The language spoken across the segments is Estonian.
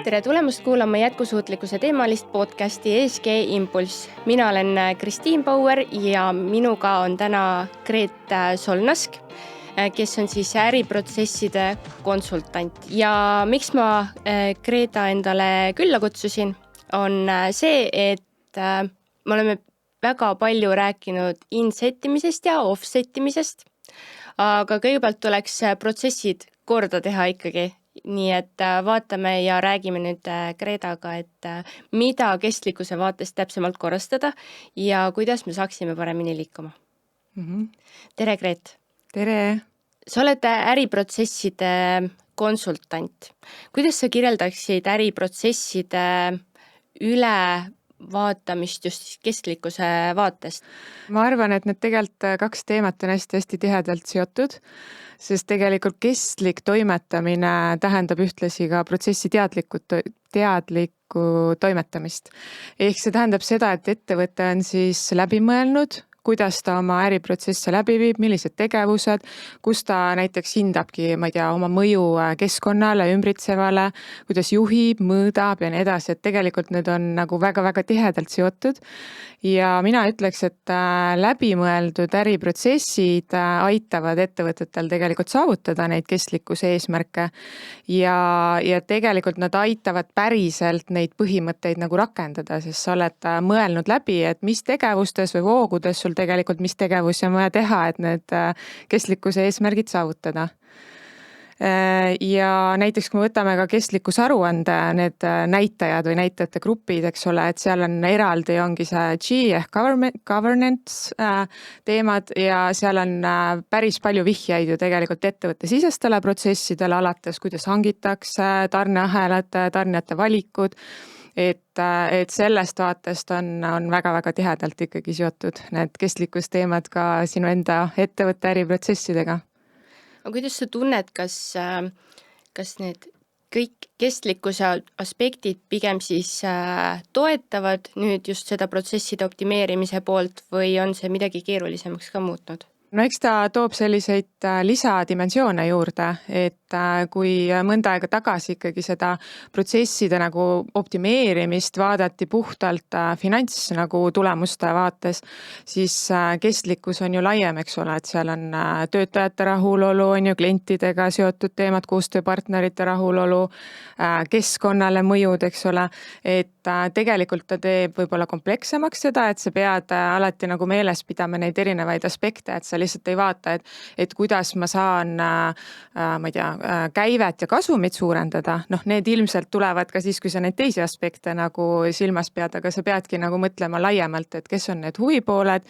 Tere tulemast kuulama jätkusuutlikkuse teemalist podcasti ESG Impulss. Mina olen Kristiin Bauer ja minuga on täna Greet Solnask, kes on siis äriprotsesside konsultant. Ja miks ma Greeta endale külla kutsusin, on see, et me oleme väga palju rääkinud in-settimisest ja off-settimisest, aga kõigepealt tuleks protsessid korda teha ikkagi. Nii et vaatame ja räägime nüüd Greetaga, et mida kestlikkuse vaates täpsemalt korrastada ja kuidas me saaksime paremini liikuma. Tere, Greet! Tere! Sa oled äriprotsesside konsultant. Kuidas sa kirjeldaksid äriprotsesside ülevaatamist just kestlikkuse vaatest? Ma arvan, et need tegelikult kaks teemat on hästi tihedalt seotud, sest tegelikult kestlik toimetamine tähendab ühtlasi ka protsessi teadlikku toimetamist. Ehk see tähendab seda, et ettevõte on siis läbi mõelnud, kuidas ta oma äriprotsesse läbi viib, millised tegevused, kus ta näiteks hindabki, oma mõju keskkonnale, ümbritsevale, kuidas juhib, mõõdab ja nii edasi, et tegelikult need on nagu väga tihedalt seotud. Ja mina ütleks, et läbimõeldud äriprotsessid aitavad ettevõtetel tegelikult saavutada neid kestlikkuse eesmärke ja tegelikult nad aitavad päriselt neid põhimõtteid nagu rakendada, sest sa oled mõelnud läbi, et mis tegevustes või voogudes sul tegelikult mis tegevusi on vaja teha, et need kestlikkuse eesmärgid saavutada. Ja näiteks kui me võtame ka kestlikkusaruande need näitajad või näitajate grupid, eks ole, et seal on eraldi ongi see G ehk governance teemad ja seal on päris palju vihjeid ju tegelikult ettevõtte sisestele protsessidele alates, kuidas hangitakse, tarneahelad, tarnijate valikud, et sellest vaatest on väga tihedalt ikkagi seotud need kestlikkusteemad ka sinu enda ettevõtte äriprotsessidega. Aga kuidas sa tunned, kas need kõik kestlikkuse aspektid pigem siis toetavad nüüd just seda protsesside optimeerimise poolt või on see midagi keerulisemaks ka muutnud? No eks ta toob selliseid lisadimensioone juurde, et kui mõnda aega tagasi ikkagi seda protsesside nagu optimeerimist vaadati puhtalt finants nagu tulemuste vaates, siis kestlikkus on ju laiem, eks ole, et seal on töötajate rahulolu, on ju klientidega seotud teemad, koostööpartnerite rahulolu, keskkonnale mõjud, eks ole, et tegelikult ta teeb võib-olla komplekssemaks seda, et sa pead alati nagu meeles pidama neid erinevaid aspekte, et sa lihtsalt ei vaata, et kuidas ma saan, käivet ja kasumit suurendada. Need ilmselt tulevad ka siis, kui sa neid teisi aspekte nagu silmas pead, aga sa peadki nagu mõtlema laiemalt, et kes on need huvipooled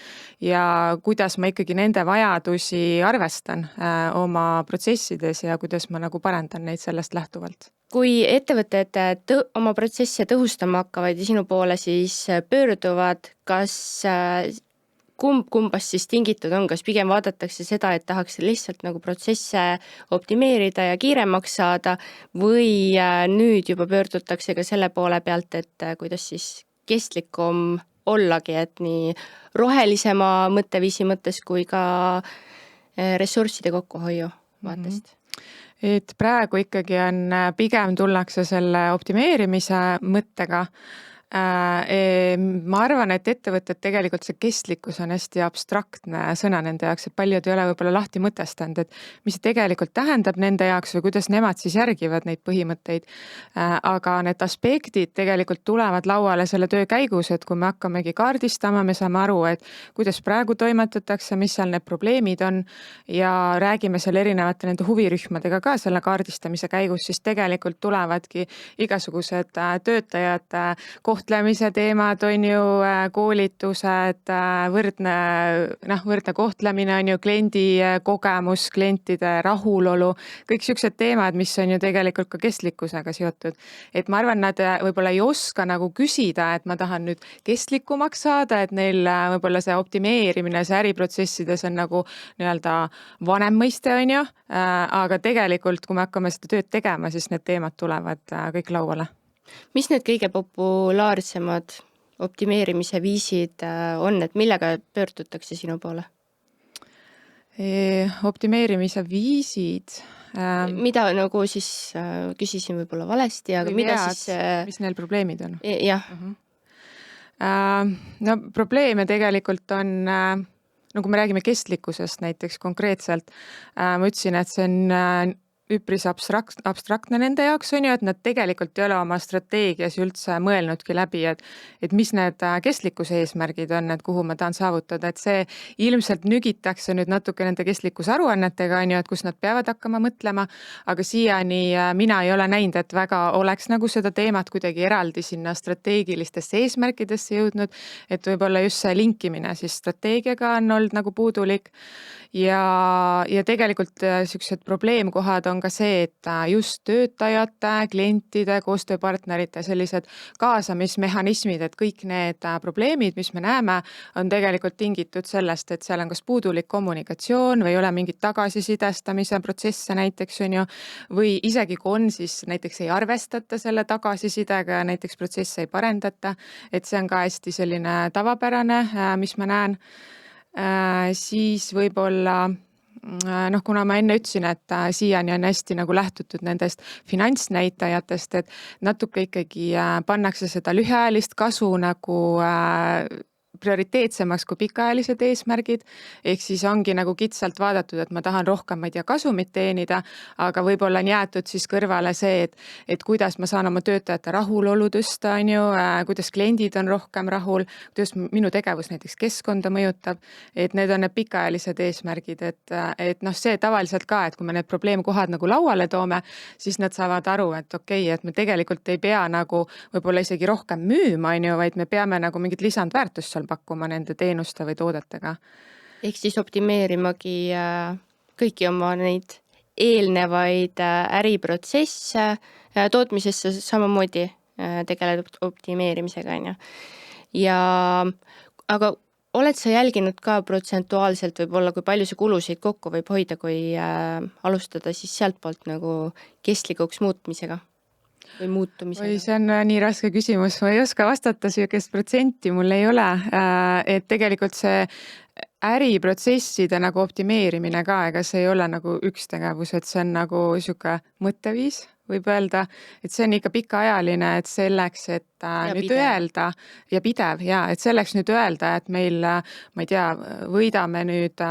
ja kuidas ma ikkagi nende vajadusi arvestan oma protsessides ja kuidas ma nagu parandan neid sellest lähtuvalt. Kui ettevõtted oma protsesse tõhustama hakkavad ja sinu poole siis pöörduvad, kas kumbast siis tingitud on, kas pigem vaadatakse seda, et tahaks lihtsalt nagu protsesse optimeerida ja kiiremaks saada või nüüd juba pöördutakse ka selle poole pealt, et kuidas siis kestlikum ollagi, et nii rohelisema mõtteviisi mõttes kui ka ressursside kokkuhoiu vaatest? Et praegu ikkagi on pigem tullakse selle optimeerimise mõttega. Ma arvan, et ettevõtted tegelikult see kestlikkus on hästi abstraktne sõna nende jaoks, et paljud ei ole võib-olla lahti mõtestanud, et mis see tegelikult tähendab nende jaoks või kuidas nemad siis järgivad neid põhimõtteid. Aga need aspektid tegelikult tulevad lauale selle töö käigus, et kui me hakkamegi kaardistama, me saame aru, et kuidas praegu toimetatakse, mis seal need probleemid on ja räägime seal erinevate nende huvirühmadega ka selle kaardistamise käigus, siis tegelikult tulevadki igasugused töötajad kohtlemise teemad on ju, koolitused, võrdne kohtlemine on ju, kliendi kogemus, klientide rahulolu, kõik sellised teemad, mis on ju tegelikult ka kestlikkusega seotud. Et ma arvan, nad võib-olla ei oska nagu küsida, et ma tahan nüüd kestlikumaks saada, et neil võib-olla see optimeerimine, see äriprotsessides on nagu nii-öelda vanem mõiste on ju, aga tegelikult, kui me hakkame seda tööd tegema, siis need teemad tulevad kõik lauale. Mis need kõige populaarsemad optimeerimise viisid on, et millega pöördutakse sinu poole? Optimeerimise viisid, Mida nagu siis küsisin võib-olla valesti, aga või mida vead, siis mis neil probleemid on? jah, No probleeme tegelikult on, no kui me räägime kestlikkusest näiteks konkreetselt, ma ütlesin, et see on üpris abstraktne nende jaoks on ju, et nad tegelikult ei ole oma strateegias üldse mõelnudki läbi, et mis need kestlikkuse eesmärgid on, et kuhu ma tahan saavutada, et see ilmselt nügitakse nüüd natuke nende kestlikkusaruannetega on ju, et kus nad peavad hakkama mõtlema, aga siiani mina ei ole näinud, et väga oleks nagu seda teemat kuidagi eraldi sinna strateegilistesse eesmärkidesse jõudnud, et võib-olla just see linkimine siis strateegiaga on olnud nagu puudulik ja tegelikult sellised probleemkohad on ka see, et just töötajate, klientide, koostööpartnerite sellised kaasamismehhanismid, et kõik need probleemid, mis me näeme, on tegelikult tingitud sellest, et seal on kas puudulik kommunikatsioon või ei ole mingit tagasisidestamise protsesse näiteks on ju, või isegi kui on, siis näiteks ei arvestata selle tagasisidega ja näiteks protsesse ei parendata, et see on ka hästi selline tavapärane, mis ma näen. Siis võib-olla kuna ma enne ütlesin, et siiani on hästi nagu lähtutud nendest finantsnäitajatest, et natuke ikkagi pannakse seda lühiajalist kasu nagu prioriteetsemaks kui pikaajalised eesmärgid, ehk siis ongi nagu kitsalt vaadatud, et ma tahan rohkem, ma ei tea, kasumit teenida, aga võib-olla on jäetud siis kõrvale see, et kuidas ma saan oma töötajate rahulolu tõsta, on ju, kuidas kliendid on rohkem rahul, kuidas minu tegevus näiteks keskkonda mõjutab, et need on need pikaajalised eesmärgid, et noh, see tavaliselt ka, et kui me need probleemkohad nagu lauale toome, siis nad saavad aru, et okei, et me tegelikult ei pea nagu võib-olla isegi rohkem müüma, on ju, vaid me peame nagu mingit lisandväärtust seal pakkuma nende teenuste või toodetega. ehk siis optimeerimagi kõiki oma neid eelnevaid äriprotsesse, tootmisesse samamoodi tegeled optimeerimisega, on ju. Aga oled sa jälginud ka protsentuaalselt võib-olla, kui palju see kulusid kokku võib hoida, kui alustada siis sealt poolt nagu kestlikuks muutmisega? Või muutumisega? Või see on nii raske küsimus, ma ei oska vastata, sellist protsenti mul ei ole, et tegelikult see äriprotsesside nagu optimeerimine ka, ega see ei ole nagu üks tegevus, et see on nagu sihuke mõtteviis, võib öelda, et see on ikka pikaajaline, et selleks, et nüüd pidev. öelda ja pidev ja et selleks nüüd öelda, et meil, ma ei tea, võidame nüüd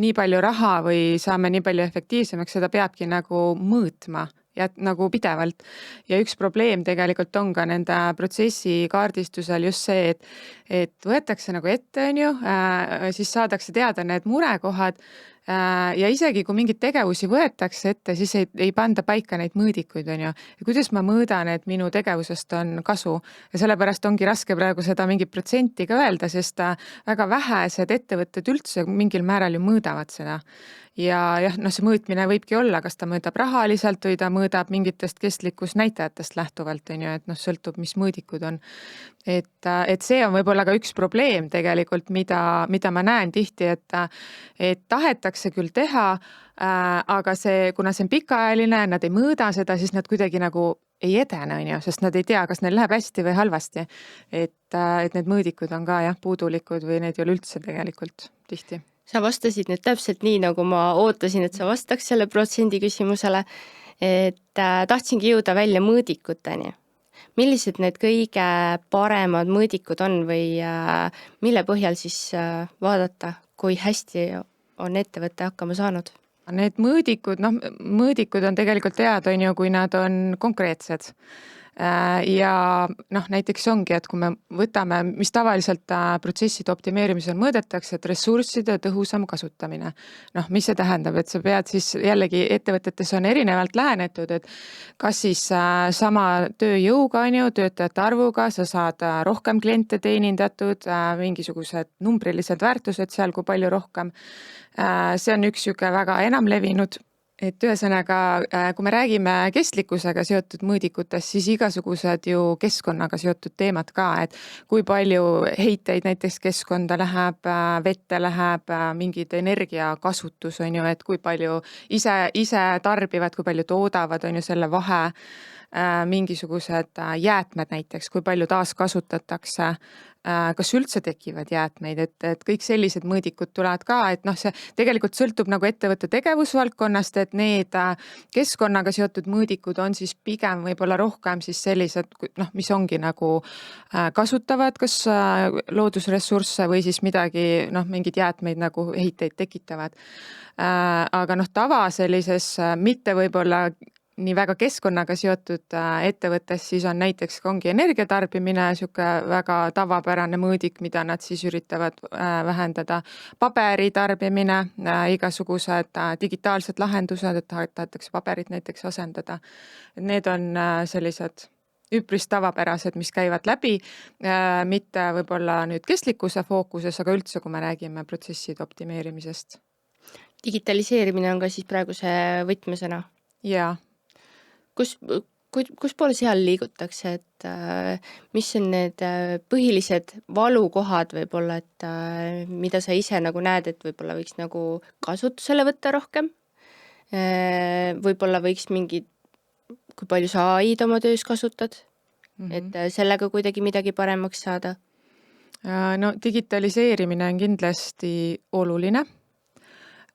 nii palju raha või saame nii palju efektiivsemaks, seda peabki nagu mõõtma ja nagu pidevalt. Ja üks probleem tegelikult on ka nende protsessi kaardistusel just see, et võetakse nagu ette, on ju, siis saadakse teada need murekohad ja isegi kui mingid tegevusi võetakse ette, siis ei panda paika neid mõõdikuid, on ju. Ja kuidas ma mõõdan, et minu tegevusest on kasu ja sellepärast ongi raske praegu seda mingit protsenti ka öelda, sest väga vähesed ettevõtted üldse mingil määral ju mõõdavad seda. Ja jah, noh, see mõõtmine võibki olla, kas ta mõõdab rahaliselt või ta mõõdab mingitest kestlikkusnäitajatest lähtuvalt, on ju, et noh, sõltub, mis mõõdikud on. Et see on võib-olla ka üks probleem tegelikult, mida ma näen tihti, et tahetakse küll teha, aga kuna see on pikaajaline, nad ei mõõda seda, siis nad kuidagi nagu ei edene, on ju, sest nad ei tea, kas neil läheb hästi või halvasti. Et need mõõdikud on ka jah, puudulikud või need ei ole üldse tegelikult tihti. Sa vastasid nüüd täpselt nii, nagu ma ootasin, et sa vastaks selle protsendi küsimusele, et tahtsingi jõuda välja mõõdikuteni. Millised need kõige paremad mõõdikud on või mille põhjal siis vaadata, kui hästi on ettevõte hakkama saanud? Need mõõdikud on tegelikult head, on ju, kui nad on konkreetsed. Ja noh, näiteks ongi, et kui me võtame, mis tavaliselt protsesside optimeerimisel mõõdetakse, et ressursside tõhusam kasutamine. Noh, mis see tähendab, et sa pead siis jällegi ettevõtetes on erinevalt lähenetud, et kas siis sama tööjõuga, on ju, töötajate arvuga, sa saad rohkem kliente teenindatud, mingisugused numbrilised väärtused seal, kui palju rohkem. See on üks sihuke väga enamlevinud. Et ühesõnaga, kui me räägime kestlikkusega seotud mõõdikutest, siis igasugused ju keskkonnaga seotud teemad ka, et kui palju heiteid näiteks keskkonda läheb, vette läheb, mingid energiakasutus on ju, et kui palju ise tarbivad, kui palju toodavad, on ju selle vahe. mingisugused jäätmed näiteks, kui palju taaskasutatakse, kas üldse tekivad jäätmeid, et kõik sellised mõõdikud tulevad ka, et noh, see tegelikult sõltub nagu ettevõtte tegevusvaldkonnast, et need keskkonnaga seotud mõõdikud on siis pigem võib-olla rohkem siis sellised, noh, mis ongi nagu kasutavad kas loodusressursse või siis midagi, noh, mingeid jäätmeid nagu heiteid tekitavad. Aga noh, tava sellises mitte võib-olla nii väga keskkonnaga seotud ettevõttes siis on näiteks ongi energiatarbimine, sihuke väga tavapärane mõõdik, mida nad siis üritavad vähendada. Paberi tarbimine, igasugused digitaalsed lahendused, et tahetakse paberit näiteks asendada. Need on sellised üpris tavapärased, mis käivad läbi, mitte võib-olla nüüd kestlikkuse fookuses, aga üldse, kui me räägime protsesside optimeerimisest. Digitaliseerimine on ka siis praegu see võtmesõna. Jaa. Kus poole seal liigutakse, et mis on need põhilised valukohad võib-olla, et mida sa ise nagu näed, et võib-olla võiks nagu kasutusele võtta rohkem? Võib-olla võiks kui palju sa AI-d oma töös kasutad, et sellega kuidagi midagi paremaks saada? No digitaliseerimine on kindlasti oluline.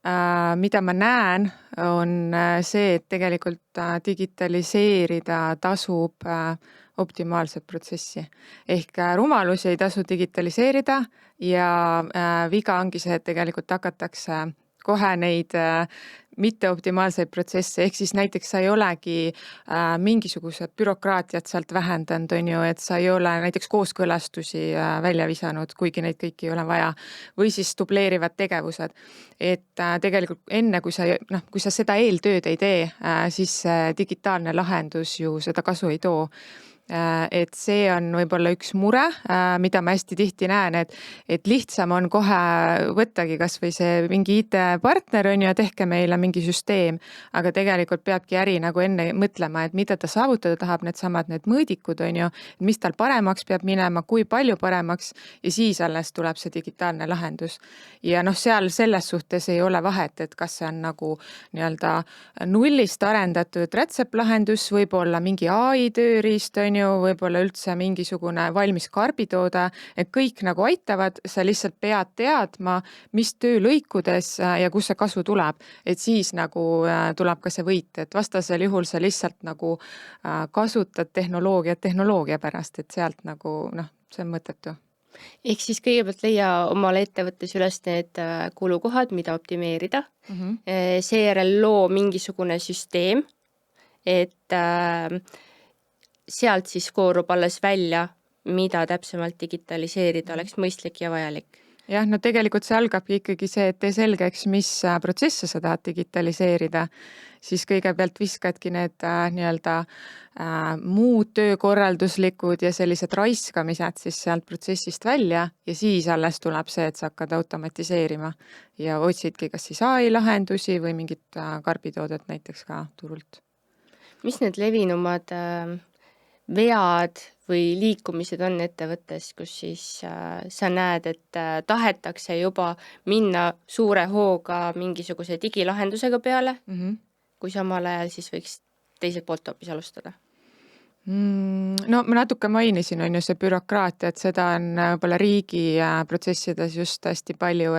Mida ma näen, on see, et tegelikult digitaliseerida tasub optimaalset protsessi. Ehk rumalusi ei tasu digitaliseerida ja viga ongi see, et tegelikult hakatakse kohe neid mitteoptimaalseid protsesse, ehk siis näiteks sa ei olegi mingisugused bürokraatiat sealt vähendanud, on ju, et sa ei ole näiteks kooskõlastusi välja visanud, kuigi neid kõiki ei ole vaja, või siis dubleerivad tegevused. Et tegelikult enne, kui sa seda eeltööd ei tee, siis digitaalne lahendus ju seda kasu ei too. Et see on võib-olla üks mure, mida ma hästi tihti näen, et lihtsam on kohe võttagi kas või see mingi IT-partner on ju, ja tehke meile mingi süsteem, aga tegelikult peabki äri nagu enne mõtlema, et mida ta saavutada tahab, need mõõdikud on ju, mis tal paremaks peab minema, kui palju paremaks ja siis alles tuleb see digitaalne lahendus. Ja noh, seal selles suhtes ei ole vahet, et kas see on nagu nii-öelda nullist arendatud rätseplahendus, võib-olla mingi AI tööriist on ju, võib-olla üldse mingisugune valmis karbitoode, et kõik nagu aitavad, sa lihtsalt pead teadma, mis töölõikudes ja kus see kasu tuleb, et siis nagu tuleb ka see võit, et vastasel juhul sa lihtsalt nagu kasutad tehnoloogia pärast, et sealt nagu see on mõttetu. Ehk siis kõigepealt leia omale ettevõttes üles need kulukohad, mida optimeerida. Seejärel loo mingisugune süsteem, et sealt siis koorub alles välja, mida täpsemalt digitaliseerida oleks mõistlik ja vajalik. Jah, no tegelikult see algabki ikkagi see, et tee selgeks, mis protsesse sa tahad digitaliseerida, siis kõigepealt viskadki need nii-öelda muud töökorralduslikud ja sellised raiskamised siis sealt protsessist välja ja siis alles tuleb see, et sa hakkad automatiseerima ja otsidki kas siis AI lahendusi või mingit karbitoodet näiteks ka turult. Mis need levinumad vead või liikumised on ettevõttes, kus siis sa näed, et tahetakse juba minna suure hooga mingisuguse digilahendusega peale, kui samal ajal siis võiks teiselt poolt hoopis alustada? No ma natuke mainisin, on ju see bürokraatia, et seda on võib-olla riigi protsessides just hästi palju,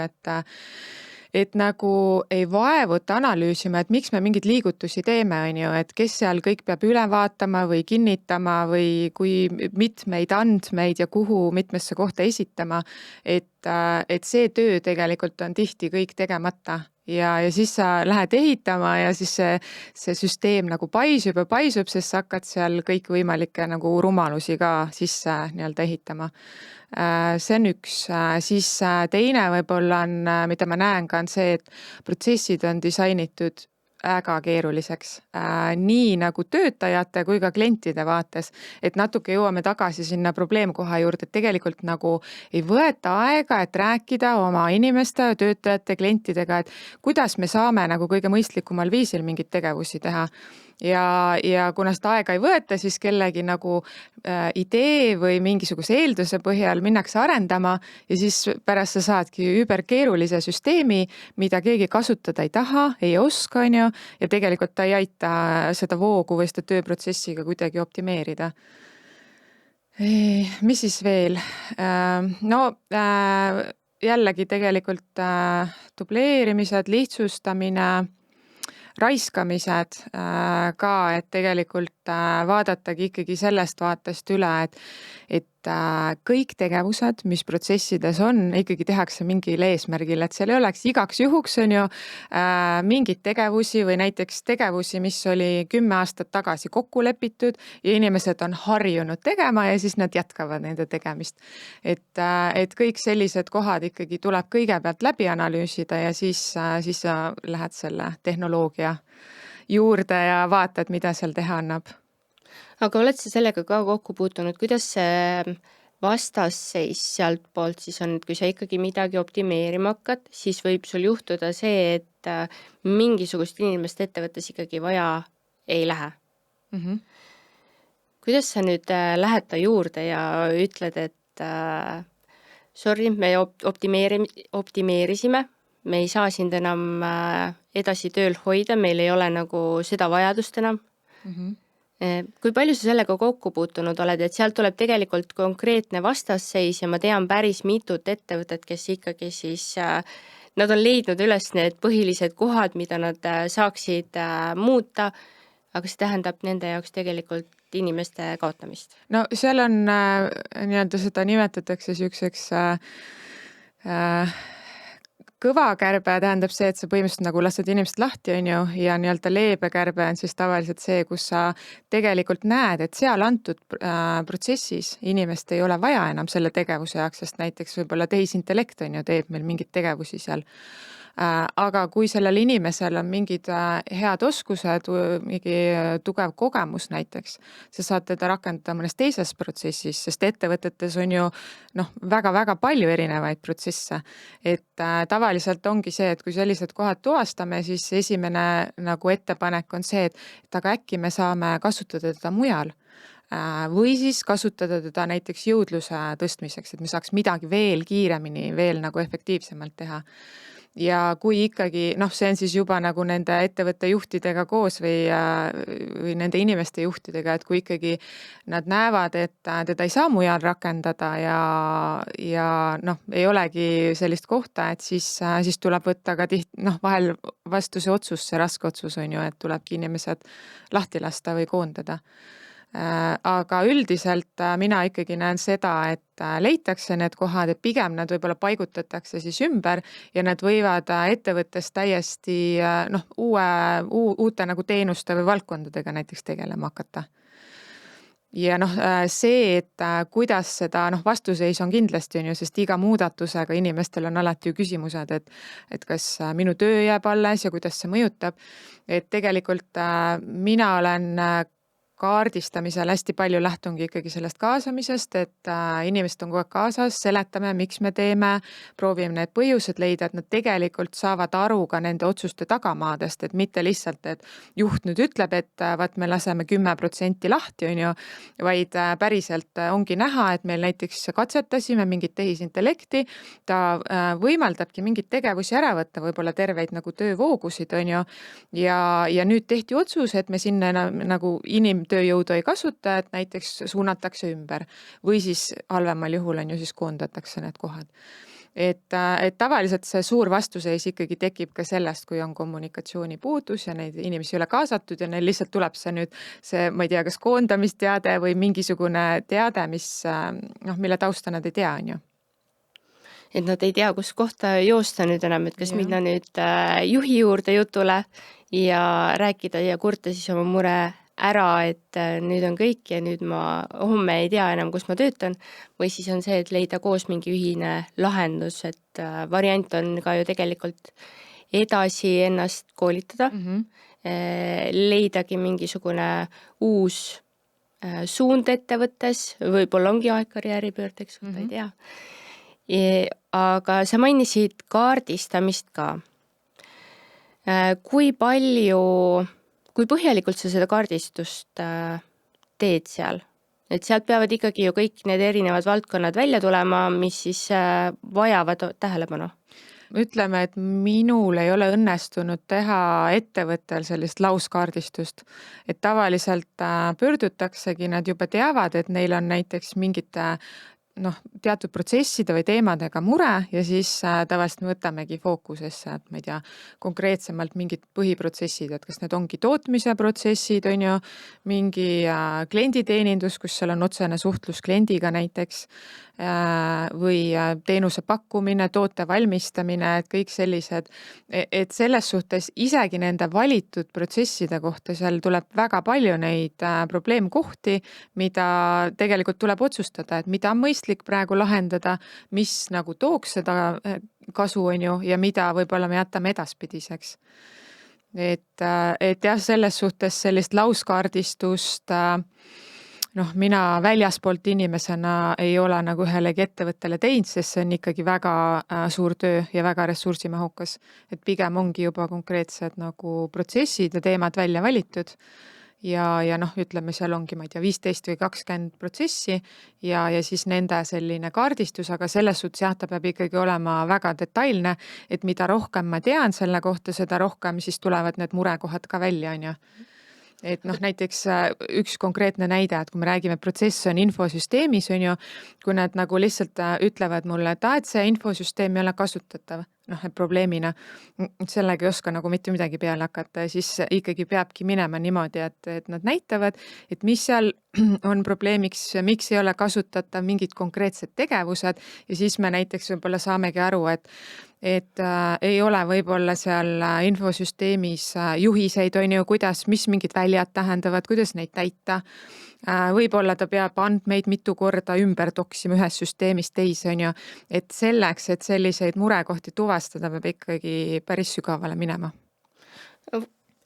et nagu ei vaevuta analüüsima, et miks me mingeid liigutusi teeme, on ju, et kes seal kõik peab üle vaatama või kinnitama või kui mitmeid andmeid ja kuhu mitmesse kohta esitama, et see töö tegelikult on tihti kõik tegemata. Ja siis sa lähed ehitama ja siis see süsteem nagu paisub, sest sa hakkad seal kõik võimalikke nagu rumalusi ka sisse nii-öelda ehitama. See on üks. Siis teine võib-olla on, mida ma näen ka on see, et protsessid on disainitud väga keeruliseks, nii nagu töötajate kui ka klientide vaates, et natuke jõuame tagasi sinna probleemkoha juurde, et tegelikult nagu ei võeta aega, et rääkida oma inimeste, töötajate, klientidega, et kuidas me saame nagu kõige mõistlikumal viisil mingit tegevusi teha. Ja kuna seda aega ei võeta, siis kellegi nagu idee või mingisuguse eelduse põhjal minnakse arendama ja siis pärast sa saadki überkeerulise süsteemi, mida keegi kasutada ei taha, ei oska, on ju, ja tegelikult ta ei aita seda voogu või seda tööprotsessiga kuidagi optimeerida. Mis siis veel? No jällegi tegelikult dubleerimised, lihtsustamine, raiskamised ka, et tegelikult vaadatagi ikkagi sellest vaatest üle, et kõik tegevused, mis protsessides on, ikkagi tehakse mingil eesmärgil, et seal ei oleks igaks juhuks on ju mingeid tegevusi või näiteks tegevusi, mis oli 10 aastat tagasi kokku lepitud ja inimesed on harjunud tegema ja siis nad jätkavad nende tegemist. Et kõik sellised kohad ikkagi tuleb kõigepealt läbi analüüsida ja siis sa lähed selle tehnoloogia juurde ja vaatad, mida seal teha annab. Aga oled sa sellega ka kokku puutunud, kuidas see vastasseis sealt poolt siis on, et kui sa ikkagi midagi optimeerima hakkad, siis võib sul juhtuda see, et mingisugust inimest ettevõttes ikkagi vaja ei lähe. Kuidas sa nüüd lähed ta juurde ja ütled, et sorry, me optimeerisime, me ei saa sind enam edasi tööl hoida, meil ei ole nagu seda vajadust enam. Kui palju sa sellega kokku puutunud oled, et sealt tuleb tegelikult konkreetne vastasseis ja ma tean päris mitut ettevõtet, kes ikkagi siis, nad on leidnud üles need põhilised kohad, mida nad saaksid muuta, aga see tähendab nende jaoks tegelikult inimeste kaotamist. No seal on nii-öelda seda nimetatakse selliseks kõva kärbe tähendab see, et sa põhimõtteliselt nagu lased inimest lahti, on ju, ja nii-öelda leebe kärbe on siis tavaliselt see, kus sa tegelikult näed, et seal antud protsessis inimest ei ole vaja enam selle tegevuse jaoks, sest näiteks võib-olla tehisintellekt on ju, teeb meil mingeid tegevusi seal. Aga kui sellel inimesel on mingid head oskused, mingi tugev kogemus näiteks, sa saad teda rakendada mõnes teises protsessis, sest ettevõtetes on ju väga-väga palju erinevaid protsesse. Et tavaliselt ongi see, et kui sellised kohad tuvastame, siis esimene nagu ettepanek on see, et aga äkki me saame kasutada teda mujal. Või siis kasutada teda näiteks jõudluse tõstmiseks, et me saaks midagi veel kiiremini, veel nagu efektiivsemalt teha. Ja kui ikkagi, see on siis juba nagu nende ettevõtte juhtidega koos või nende inimeste juhtidega, et kui ikkagi nad näevad, et teda ei saa mujal rakendada ja ei olegi sellist kohta, et siis tuleb võtta ka vahel vastu see otsus, see raske otsus on ju, et tulebki inimesed lahti lasta või koondada. Aga üldiselt mina ikkagi näen seda, et leitakse need kohad, et pigem nad võib-olla paigutatakse siis ümber ja nad võivad ettevõttes täiesti uute nagu teenuste või valdkondadega näiteks tegelema hakata. Ja see, et kuidas seda vastuseis on kindlasti on ju, sest iga muudatusega inimestel on alati ju küsimused, et kas minu töö jääb alles ja kuidas see mõjutab. Et tegelikult mina olen kaardistamisel hästi palju lähtungi ikkagi sellest kaasamisest, et inimesed on kogu aeg kaasas, seletame, miks me teeme, proovime need põhjused leida, et nad tegelikult saavad aru ka nende otsuste tagamaadest, et mitte lihtsalt, et juht nüüd ütleb, et vaat me laseme 10% lahti, on ju, vaid päriselt ongi näha, et meil näiteks katsetasime mingit tehisintellekti, ta võimaldabki mingit tegevusi ära võtta, võib-olla terveid nagu töövoogusid, on ju, ja nüüd tehti otsus, et me sinna nagu tööjõudu ei kasuta, et näiteks suunatakse ümber või siis halvemal juhul on ju siis koondatakse need kohad. Et tavaliselt see suur vastuseis ikkagi tekib ka sellest, kui on kommunikatsiooni puudus ja neid inimesi ei ole kaasatud ja neil lihtsalt tuleb see, ma ei tea, kas koondamisteade või mingisugune teade, mille tausta nad ei tea, on ju. Et nad ei tea, kus kohta joosta nüüd enam, et kas minna nüüd juhi juurde jutule ja rääkida ja kurta siis oma mure ära, et nüüd on kõik ja nüüd ma homme ei tea enam, kus ma töötan, või siis on see, et leida koos mingi ühine lahendus, et variant on ka ju tegelikult edasi ennast koolitada, leidagi mingisugune uus suund ettevõttes, võib-olla ongi aeg karjääripöördeks, ta ei tea. Aga sa mainisid kaardistamist ka. Kui põhjalikult sa seda kaardistust teed seal? Et sealt peavad ikkagi ju kõik need erinevad valdkonnad välja tulema, mis siis vajavad tähelepanu. ütleme, et minul ei ole õnnestunud teha ettevõttel sellist lauskaardistust, et tavaliselt pöördutaksegi, nad juba teavad, et neil on näiteks mingite teatud protsesside või teemadega mure ja siis tavaliselt me võtamegi fookusesse, et ma ei tea, konkreetsemalt mingid põhiprotsessid, et kas need ongi tootmise protsessid, on ju, mingi klienditeenindus, kus seal on otsene suhtlus kliendiga näiteks, või teenuse pakkumine, toote valmistamine, et kõik sellised, et selles suhtes isegi nende valitud protsesside kohta seal tuleb väga palju neid probleemkohti, mida tegelikult tuleb otsustada, et mida on mõistlik praegu lahendada, mis nagu tooks seda kasu, on ju, ja mida võib-olla me jätame edaspidiseks. Et jah, selles suhtes sellist lauskaardistust mina väljaspoolt inimesena ei ole nagu ühelegi ettevõttele teinud, sest see on ikkagi väga suur töö ja väga ressursimahukas. Et pigem ongi juba konkreetsed nagu protsessid ja teemad välja valitud ja ütleme, seal ongi, ma ei tea, 15 või 20 protsessi ja siis nende selline kaardistus, aga selles suhtes jah, ta peab ikkagi olema väga detailne, et mida rohkem ma tean selle kohta, seda rohkem siis tulevad need murekohad ka välja, on ju. Et näiteks üks konkreetne näide, et kui me räägime, protsess on infosüsteemis, on ju, kui nad nagu lihtsalt ütlevad mulle, et see infosüsteem ei ole kasutatav, probleemina, sellega ei oska nagu mitte midagi peale hakata ja siis ikkagi peabki minema niimoodi, et nad näitavad, et mis seal on probleemiks, miks ei ole kasutatav mingid konkreetsed tegevused ja siis me näiteks võib-olla saamegi aru, et ei ole võib-olla seal infosüsteemis juhiseid, on ju, mis mingid väljad tähendavad, kuidas neid täita. Võib-olla ta peab andmeid mitu korda ümber toksima ühest süsteemist teise, on ju, et selleks, et selliseid murekohti tuvastada, peab ikkagi päris sügavale minema.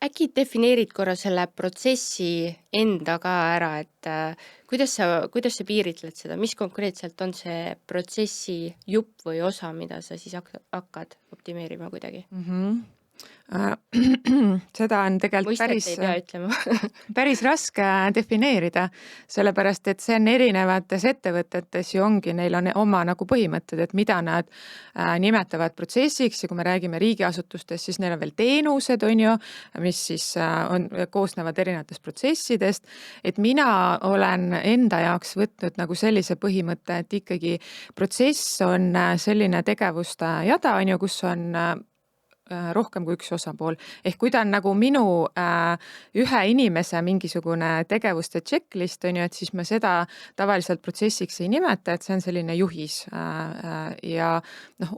Äkki defineerid korra selle protsessi enda ka ära, et kuidas sa piiritled seda, mis konkreetselt on see protsessi jupp või osa, mida sa siis hakkad optimeerima kuidagi? Seda on tegelikult Mõistet ei pea ütlema. päris raske defineerida, sellepärast, et see on erinevates ettevõtetes ju ongi, neil on oma nagu põhimõtted, et mida nad nimetavad protsessiks ja kui me räägime riigiasutustest, siis neil on veel teenused, on ju, mis siis koosnevad erinevatest protsessidest, et mina olen enda jaoks võtnud nagu sellise põhimõtte, et ikkagi protsess on selline tegevuste jada, on ju, kus on rohkem kui üks osapool. Ehk kui ta on nagu minu ühe inimese mingisugune tegevuste checklist, on ju, et siis ma seda tavaliselt protsessiks ei nimeta, et see on selline juhis. Ja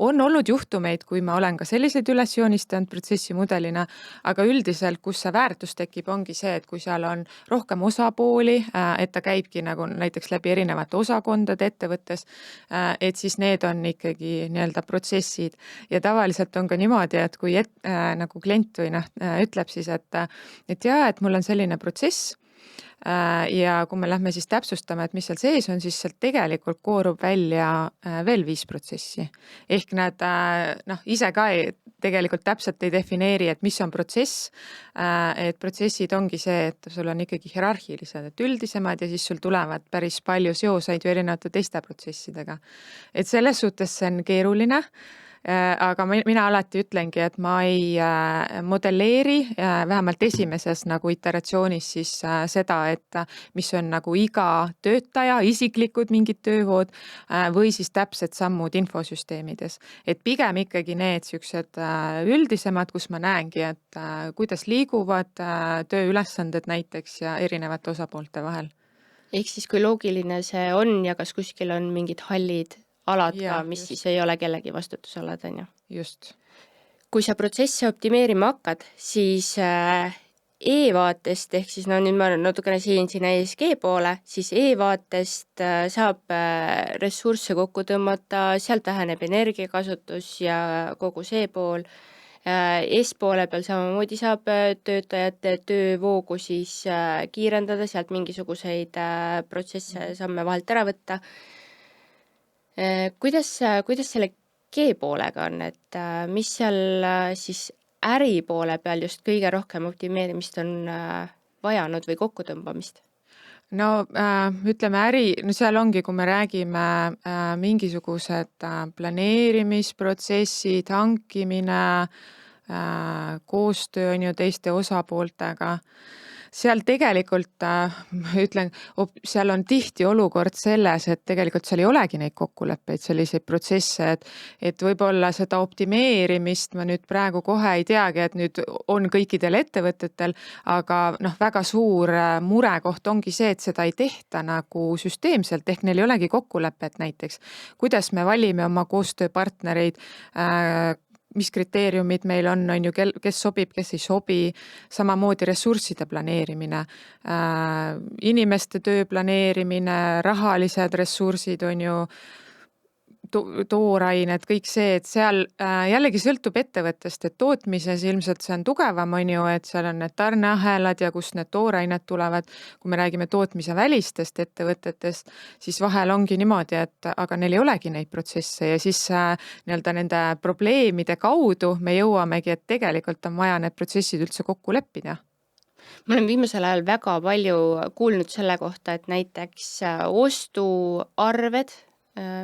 on olnud juhtumeid, kui ma olen ka selliseid üles joonistanud protsessi mudelina, aga üldiselt, kus see väärtus tekib, ongi see, et kui seal on rohkem osapooli, et ta käibki nagu näiteks läbi erinevate osakondade ettevõttes, et siis need on ikkagi nii-öelda protsessid ja tavaliselt on ka niimoodi, et kui nagu klient või ütleb siis, et jaa, et mul on selline protsess ja kui me lähme siis täpsustama, et mis seal sees on, siis sealt tegelikult koorub välja veel 5 protsessi. Ehk nad ise ka tegelikult täpselt ei defineeri, et mis on protsess, et protsessid ongi see, et sul on ikkagi hierarhilised, et üldisemad ja siis sul tulevad päris palju seoseid ju erinevate teiste protsessidega. Et selles suhtes see on keeruline, aga mina alati ütlengi, et ma ei modelleeri vähemalt esimeses nagu iteratsioonis siis seda, et mis on nagu iga töötaja isiklikud mingid töövood või siis täpsed sammud infosüsteemides. Et pigem ikkagi need siuksed üldisemad, kus ma näengi, et kuidas liiguvad tööülesanded näiteks ja erinevate osapoolte vahel. Ehk siis kui loogiline see on ja kas kuskil on mingid hallid alad ka, mis just siis ei ole kellegi vastutusalad, on ju. Just. Kui sa protsesse optimeerima hakkad, siis e-vaatest, ehk siis nüüd ma natukene siin sinna ESG poole, siis e-vaatest saab ressursse kokku tõmmata, sealt väheneb energiakasutus ja kogu see pool. S-poole peal samamoodi saab töötajate töövoogu siis kiirendada, sealt mingisuguseid protsesse samme vahelt ära võtta. Kuidas selle G-poolega on, et mis seal siis äri poole peal just kõige rohkem optimeerimist on vajanud või kokkutõmbamist? no ütleme no seal ongi, kui me räägime mingisugused planeerimisprotsessid, hankimine, koostöö on ju teiste osapooltega. Seal tegelikult, ma ütlen, seal on tihti olukord selles, et tegelikult seal ei olegi neid kokkuleppeid, selliseid protsesse, et võib-olla seda optimeerimist ma nüüd praegu kohe ei teagi, et nüüd on kõikidel ettevõtetel, aga väga suur murekoht ongi see, et seda ei tehta nagu süsteemselt, ehk neil ei olegi kokkulepet näiteks, kuidas me valime oma koostööpartnereid, mis kriteeriumid meil on ju, kes sobib, kes ei sobi, samamoodi ressursside planeerimine, inimeste töö planeerimine, rahalised ressursid on ju, toorained, kõik see, et seal jällegi sõltub ettevõttest, et tootmises ilmselt see on tugevam, on ju, et seal on need tarneahelad ja kust need toorained tulevad. Kui me räägime tootmise välistest ettevõtetest, siis vahel ongi niimoodi, et aga neil ei olegi neid protsesse ja siis nii-öelda nende probleemide kaudu me jõuamegi, et tegelikult on vaja need protsessid üldse kokku leppida. Ma olen viimasel ajal väga palju kuulnud selle kohta, et näiteks ostuarved,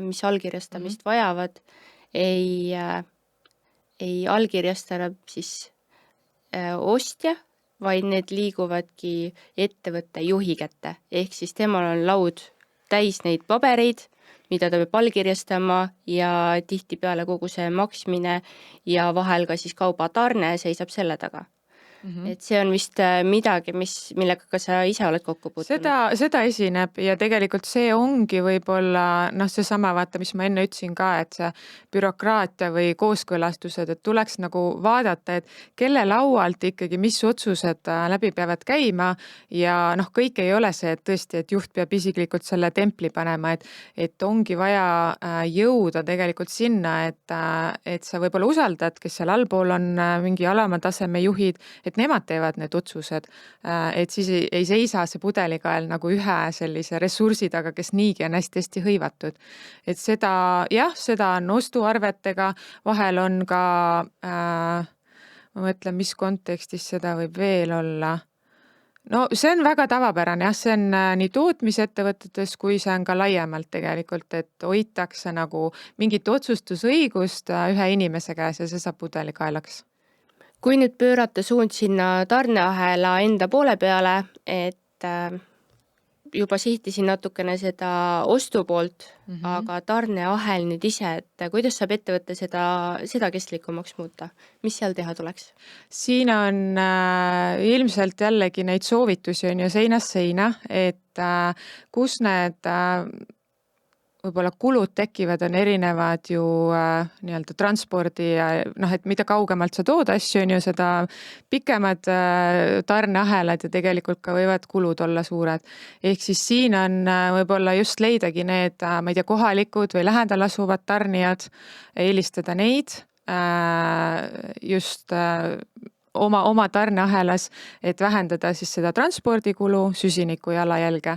mis allkirjastamist vajavad, ei allkirjasta enam siis ostja, vaid need liiguvadki ettevõtte juhi kätte. Ehk siis temal on laud täis neid pabereid, mida ta peab allkirjastama ja tihtipeale kogu see maksmine ja vahel ka siis kauba tarne seisab selle taga. Et see on vist midagi, millega ka sa ise oled kokku puutunud. Seda esineb ja tegelikult see ongi võib-olla seesama, vaata, mis ma enne ütlesin ka, et see bürokraatia või kooskõlastused, et tuleks nagu vaadata, et kelle laualt ikkagi, mis otsused läbi peavad käima ja kõik ei ole see, et tõesti, et juht peab isiklikult selle templi panema, et ongi vaja jõuda tegelikult sinna, et sa võib-olla usaldad, kes seal allpool on mingi alama taseme juhid, et nemad teevad need otsused, et siis ei seisa see pudelikael nagu ühe sellise ressursi taga, kes niigi on hästi hõivatud. Et seda on ostuarvetega, vahel on ka, ma mõtlen, mis kontekstis seda võib veel olla. No see on väga tavapärane, see on nii tootmisettevõtetes, kui see on ka laiemalt tegelikult, et hoitakse nagu mingit otsustusõigust ühe inimese käes ja see saab pudelikaelaks. Kui nüüd pöörata suund sinna tarneahela enda poole peale, et juba sihtisin natukene seda ostupoolt, aga tarneahel nüüd ise, et kuidas saab ettevõtte seda kestlikumaks muuta? Mis seal teha tuleks? Siin on ilmselt jällegi neid soovitusi on ju seinast seina, et kus need võib-olla kulud tekivad, on erinevad ju nii-öelda transpordi ja et mida kaugemalt sa tood asju, on ju seda pikemad tarneahelad ja tegelikult ka võivad kulud olla suured. Ehk siis siin on võib-olla just leidagi need, ma ei tea, kohalikud või lähedal asuvad tarnijad, eelistada neid just oma tarneahelas, et vähendada siis seda transpordikulu, süsiniku jalajälge.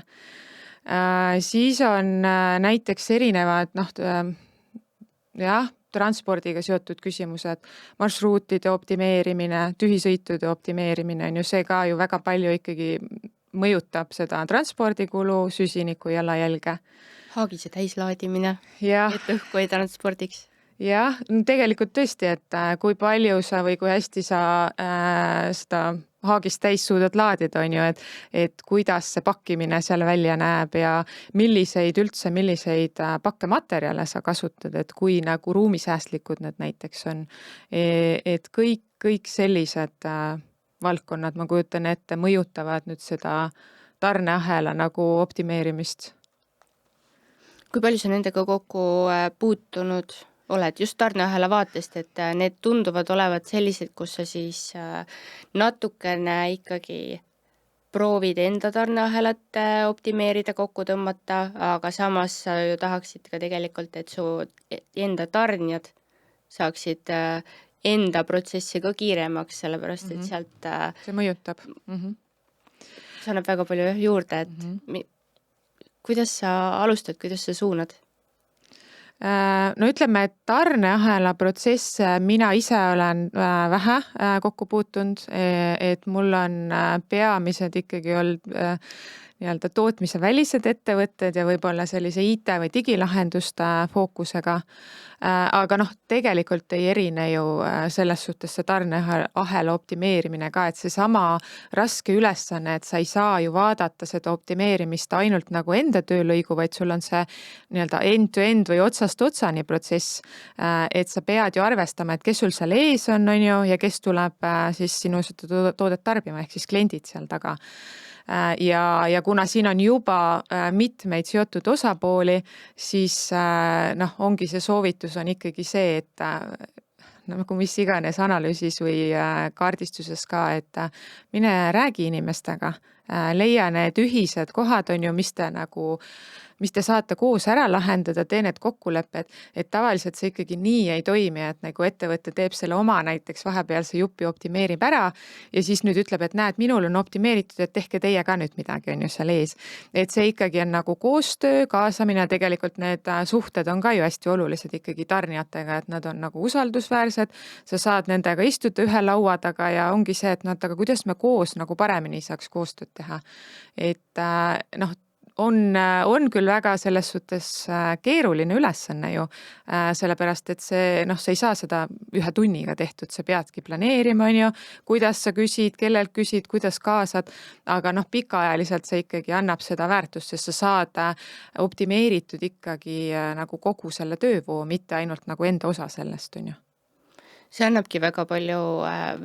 Siis on näiteks erinevad transpordiga seotud küsimused, marsruutide optimeerimine, tühisõitude optimeerimine on ju see ka ju väga palju ikkagi mõjutab seda transpordikulu, süsiniku jalajälge. Haagise täislaadimine, et õhku ei transpordiks. Jah, tegelikult tõesti, et kui palju sa või kui hästi sa seda haagist täis suudad laadida, on ju, et kuidas see pakkimine seal välja näeb ja milliseid pakkematerjale sa kasutad, et kui nagu ruumisäästlikud need näiteks on. Et kõik sellised valdkonnad, ma kujutan ette, mõjutavad nüüd seda tarneahela nagu optimeerimist. Kui palju sa nendega kokku puutunud oled just tarneahela vaatest, et need tunduvad olevat sellised, kus sa siis natukene ikkagi proovid enda tarneahelat optimeerida, kokku tõmmata, aga samas sa ju tahaksid ka tegelikult, et su enda tarnijad saaksid enda protsessi ka kiiremaks, sellepärast et sealt see mõjutab. See annab väga palju juurde, et kuidas sa alustad, kuidas sa suunad? No ütleme, et tarneahela protsesse mina ise olen vähe kokku puutunud, et mul on peamised ikkagi olnud nii-öelda tootmise välised ettevõtted ja võib-olla sellise IT või digilahenduste fookusega. Aga noh, tegelikult ei erine ju selles suhtes see tarneahela optimeerimine ka, et seesama raske ülesanne, et sa ei saa ju vaadata seda optimeerimist ainult nagu enda töölõigu, vaid sul on see nii-öelda end-to-end või otsast otsani protsess, et sa pead ju arvestama, et kes sul seal ees on ju, ja kes tuleb siis sinu seda toodet tarbima, ehk siis kliendid seal taga. Ja kuna siin on juba mitmeid seotud osapooli, siis noh, ongi see soovitus on ikkagi see, et nagu mis iganes analüüsis või kaardistuses ka, et mine räägi inimestega, leia need ühised kohad on ju, mis te saate koos ära lahendada, tee need kokkulepped, et tavaliselt see ikkagi nii ei toimi, et nagu ettevõte teeb selle oma näiteks vahepealse jupi optimeerib ära ja siis nüüd ütleb, et näed, minul on optimeeritud, et tehke teie ka nüüd midagi on ju seal ees. Et see ikkagi on nagu koostöö, kaasamine, tegelikult need suhted on ka ju hästi olulised ikkagi tarnijatega, et nad on nagu usaldusväärsed, sa saad nendega istuda ühe laua taga ja ongi see, et nad, aga kuidas me koos nagu paremini saaks koostööd teha. Et noh, on küll väga selles suhtes keeruline ülesanne ju, sellepärast et see, noh, sa ei saa seda ühe tunniga tehtud, sa peadki planeerima, on ju, kuidas sa küsid, kellelt küsid, kuidas kaasad, aga noh, pikaajaliselt see ikkagi annab seda väärtust, sest sa saad optimeeritud ikkagi nagu kogu selle töövoo, mitte ainult nagu enda osa sellest, on ju. See annabki väga palju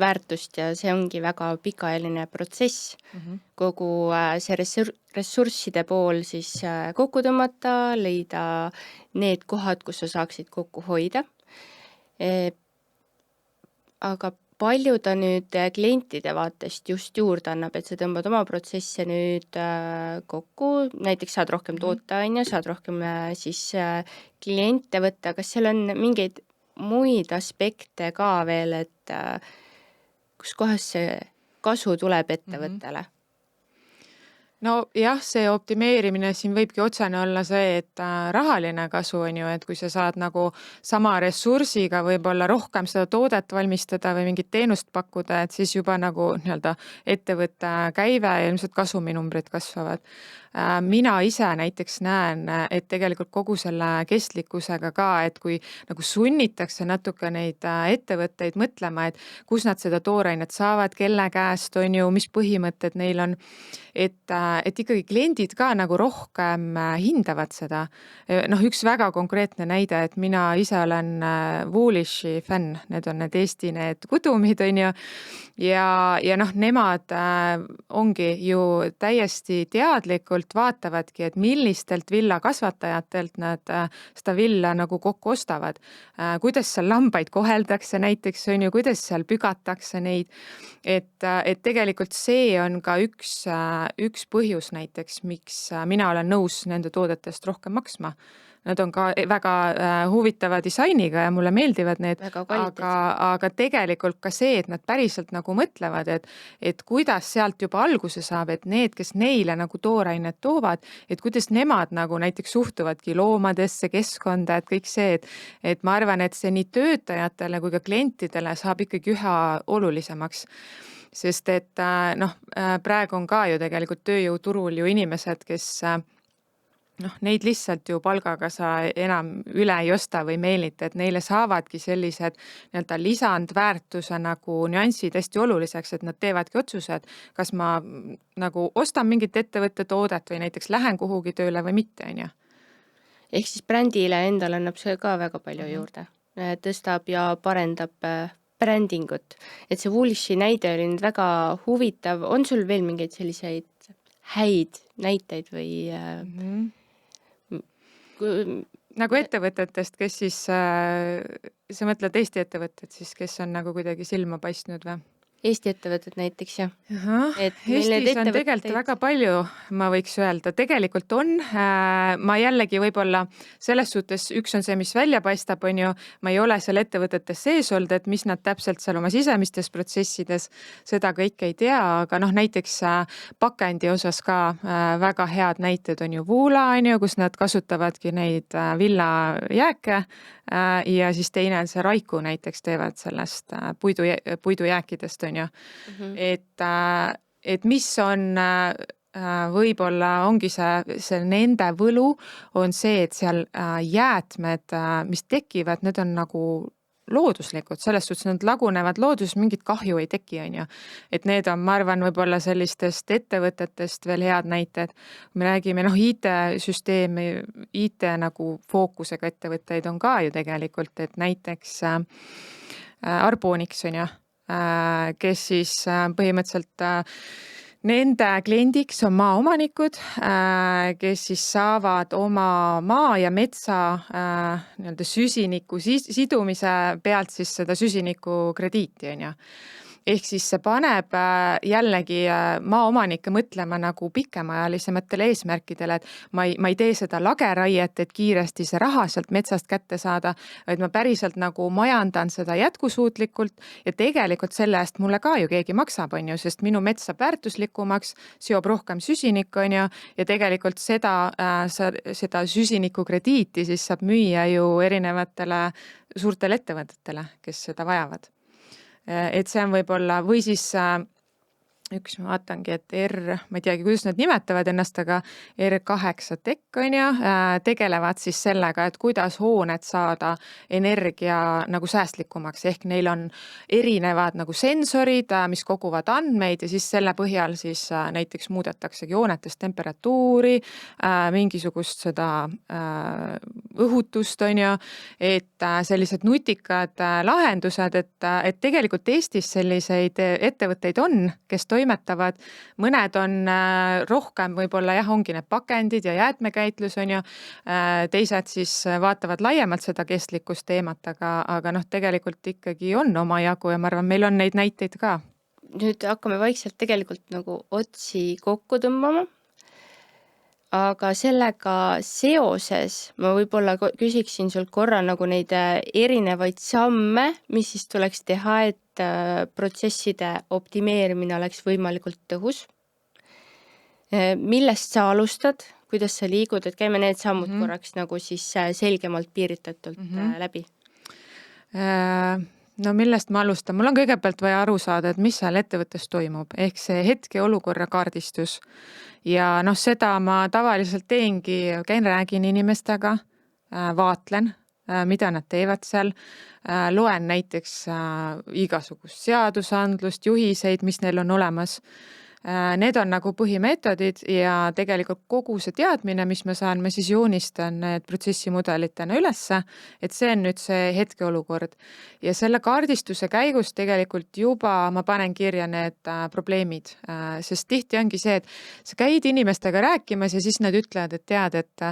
väärtust ja see ongi väga pikaajaline protsess. Kogu see ressursside pool siis kokku tõmmata, leida need kohad, kus sa saaksid kokku hoida. Aga palju ta nüüd klientide vaatest just juurde annab, et sa tõmbad oma protsesse nüüd kokku, näiteks saad rohkem toota, saad rohkem siis kliente võtta, kas seal on mingeid muid aspekte ka veel, et kus kohas see kasu tuleb ettevõttele? No jah, see optimeerimine siin võibki otsene olla see, et rahaline kasu on ju, et kui sa saad nagu sama ressursiga võib-olla rohkem seda toodet valmistada või mingit teenust pakkuda, et siis juba nagu nii-öelda ettevõtte käive ja ilmselt kasuminumbrid kasvavad. Mina ise näiteks näen, et tegelikult kogu selle kestlikkusega ka, et kui nagu sunnitakse natuke neid ettevõtteid mõtlema, et kus nad seda toorainet saavad, kelle käest on ju, mis põhimõtted neil on, et ikkagi kliendid ka nagu rohkem hindavad seda. Noh, üks väga konkreetne näide, et mina ise olen Woolishi fänn, need on need Eesti need kudumid on ju, ja noh, nemad ongi ju täiesti teadlikult vaatavadki, et millistelt villakasvatajatelt nad seda villa nagu kokku ostavad. Kuidas seal lambaid koheldakse näiteks on ju, kuidas seal pügatakse neid, et tegelikult see on ka üks põhjus näiteks, miks mina olen nõus nende toodetest rohkem maksma. Nad on ka väga huvitava disainiga ja mulle meeldivad need, aga tegelikult ka see, et nad päriselt nagu mõtlevad, et kuidas sealt juba alguse saab, et need, kes neile nagu toorainet toovad, et kuidas nemad nagu näiteks suhtuvadki loomadesse, keskkonda, et kõik see, et ma arvan, et see nii töötajatele kui ka klientidele saab ikkagi üha olulisemaks. Sest et noh, praegu on ka ju tegelikult tööjõuturul ju inimesed, kes noh, neid lihtsalt ju palgaga sa enam üle ei osta või meelita, et neile saavadki sellised nii-öelda lisandväärtuse nagu nüansid hästi oluliseks, et nad teevadki otsused, kas ma nagu ostan mingit ettevõtte toodet või näiteks lähen kuhugi tööle või mitte, on ju. Ehk siis brändile endal annab see ka väga palju juurde. Tõstab ja parendab brändingut. Et see Woolishi näide oli nüüd väga huvitav. On sul veel mingeid selliseid häid näiteid või nagu ettevõtetest, kes siis, sa mõtled Eesti ettevõtted siis, kes on nagu kuidagi silma paistnud või? Eesti ettevõtted näiteks, jah. Ahah, Et meil need Eestis on tegelikult väga palju, ma võiks öelda, tegelikult on. Ma jällegi võib-olla selles suhtes, üks on see, mis välja paistab, on ju, ma ei ole seal ettevõtetes sees olnud, et mis nad täpselt seal oma sisemistes protsessides, seda kõike ei tea, aga noh, näiteks pakendi osas ka väga head näited on ju Woola, on ju, kus nad kasutavadki neid villajääke ja siis teine on see Raiku näiteks teevad sellest puidujääkidest, on ju. Et mis on võib-olla ongi see nende võlu on see, et seal jäätmed, mis tekivad, need on nagu looduslikud, selles suhtes nad lagunevad looduses, mingit kahju ei teki, on ju. Et need on, ma arvan, võib-olla sellistest ettevõtetest veel head näited. Me räägime, IT-süsteemi, IT nagu fookusega ettevõtteid on ka ju tegelikult, et näiteks Arbonix on ju, kes siis põhimõtteliselt nende kliendiks on maaomanikud, kes siis saavad oma maa ja metsa nii-öelda süsiniku sidumise pealt siis seda süsiniku krediiti, on ju. Ehk siis see paneb jällegi maaomanikke mõtlema nagu pikemaajalisematele eesmärkidele, et ma ei tee seda lageraiet, et kiiresti see raha sealt metsast kätte saada, vaid ma päriselt nagu majandan seda jätkusuutlikult ja tegelikult selle eest mulle ka ju keegi maksab, on ju, sest minu mets saab väärtuslikumaks, seob rohkem süsinikku, on ju, ja tegelikult seda süsiniku krediiti siis saab müüa ju erinevatele suurtele ettevõtetele, kes seda vajavad. Et see on võib-olla, või siis üks, ma vaatangi, et ma ei teagi, kuidas nad nimetavad ennast, aga R8 Tech on ju, tegelevad siis sellega, et kuidas hooned saada energia nagu säästlikumaks, ehk neil on erinevad nagu sensorid, mis koguvad andmeid ja siis selle põhjal siis näiteks muudetaksegi hoonetes temperatuuri, mingisugust seda õhutust on ju, et sellised nutikad lahendused, et tegelikult Eestis selliseid ettevõtteid on, kes toimetavad, mõned on rohkem võib-olla jah, ongi need pakendid ja jäätmekäitlus on ju, teised siis vaatavad laiemalt seda kestlikkust teemat, aga noh, tegelikult ikkagi on omajagu ja ma arvan, meil on neid näiteid ka. Nüüd hakkame vaikselt tegelikult nagu otsi kokku tõmbama, aga sellega seoses ma võib-olla küsiksin sult korra nagu neid erinevaid samme, mis siis tuleks teha, et protsesside optimeerimine oleks võimalikult tõhus. Millest sa alustad, kuidas sa liigud, et käime need sammud korraks nagu siis selgemalt piiritatult läbi? No millest ma alustan? Mul on kõigepealt vaja aru saada, et mis seal ettevõttes toimub, ehk see hetkeolukorra kaardistus. Ja noh, seda ma tavaliselt teengi, käin räägin inimestega, vaatlen, mida nad teevad seal, loen näiteks igasugust seadusandlust, juhiseid, mis neil on olemas. Need on nagu põhimeetodid ja tegelikult kogu see teadmine, mis ma saan, ma siis joonistan need protsessimudelitena ülesse, et see on nüüd see hetkeolukord. Ja selle kaardistuse käigus tegelikult juba ma panen kirja need probleemid, sest tihti ongi see, et sa käid inimestega rääkimas ja siis nad ütlevad, et tead, et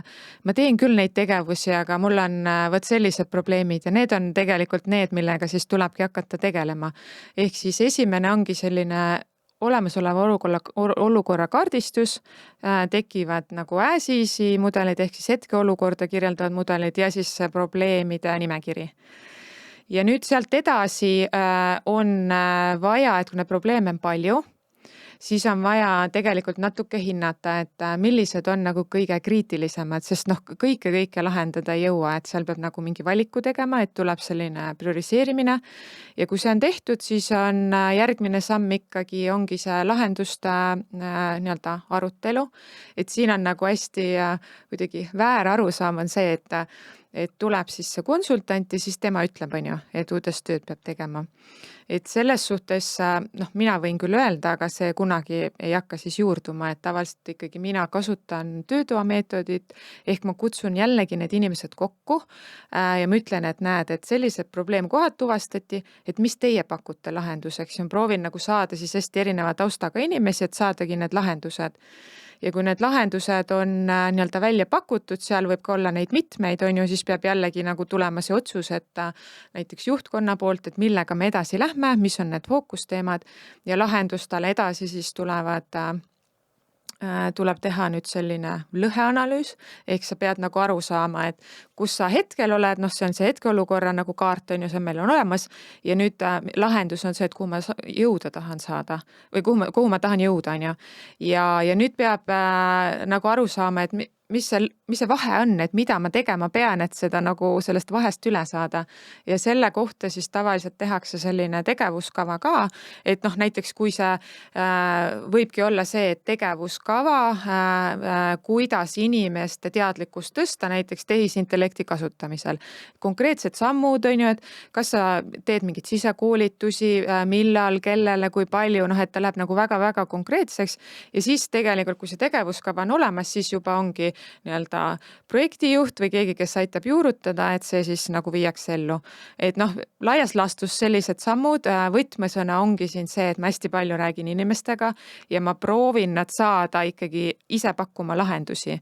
ma teen küll neid tegevusi, aga mul on võt sellised probleemid ja need on tegelikult need, millega siis tulebki hakata tegelema. Ehk siis esimene ongi selline olemasoleva olukorra kaardistus, tekivad nagu äsisi mudelid ehk siis hetkeolukorda kirjeldavad mudelid ja siis probleemide nimekiri. Ja nüüd sealt edasi on vaja, et kui need probleeme on palju, siis on vaja tegelikult natuke hinnata, et millised on nagu kõige kriitilisemad, sest noh, kõike lahendada ei jõua, et seal peab nagu mingi valiku tegema, et tuleb selline prioriseerimine. Ja kui see on tehtud, siis on järgmine samm ikkagi ongi see lahenduste nii-öelda arutelu. Et siin on nagu hästi kuidagi väär arusaam on see, et tuleb siis see konsultant ja siis tema ütleb, on ju, et kuidas tööd peab tegema. Et selles suhtes, noh, mina võin küll öelda, aga see kunagi ei hakka siis juurduma, et tavaliselt ikkagi mina kasutan töötoa meetodit, ehk ma kutsun jällegi need inimesed kokku ja ma ütlen, et näed, et sellised probleemkohad tuvastati, et mis teie pakute lahenduseks ja ma proovin nagu saada siis hästi erineva taustaga inimesi, et saadagi need lahendused. ja kui need lahendused on nii-öelda välja pakutud, seal võib ka olla neid mitmeid, on ju, siis peab jällegi nagu tulema see otsus, et näiteks juhtkonna poolt, et millega me edasi lähme, mis on need fookusteemad ja lahendustele edasi siis tuleb teha nüüd selline lõheanalüüs, ehk sa pead nagu aru saama, et kus sa hetkel oled, noh, see on see hetkeolukorra nagu kaart, on ju, see on meil on olemas ja nüüd lahendus on see, et kuhu ma jõuda tahan saada või kuhu ma tahan jõuda, on ju. Ja nüüd peab nagu aru saama, et mis see vahe on, et mida ma tegema pean, et seda nagu sellest vahest üle saada. Ja selle kohta siis tavaliselt tehakse selline tegevuskava ka, et noh, näiteks kui see võibki olla see, et tegevuskava, kuidas inimeste teadlikkust tõsta näiteks tehisintellekti kasutamisel. Konkreetsed sammud, on ju, et kas sa teed mingit sisekoolitusi, millal, kellele, kui palju, noh, et ta läheb nagu väga-väga konkreetseks ja siis tegelikult, kui see tegevuskava on olemas, siis juba ongi nii-öelda projektijuht või keegi, kes aitab juurutada, et see siis nagu viiakse ellu. Et noh, laias laastus sellised sammud, võtmesõna ongi siin see, et ma hästi palju räägin inimestega ja ma proovin nad saada ikkagi ise pakkuma lahendusi.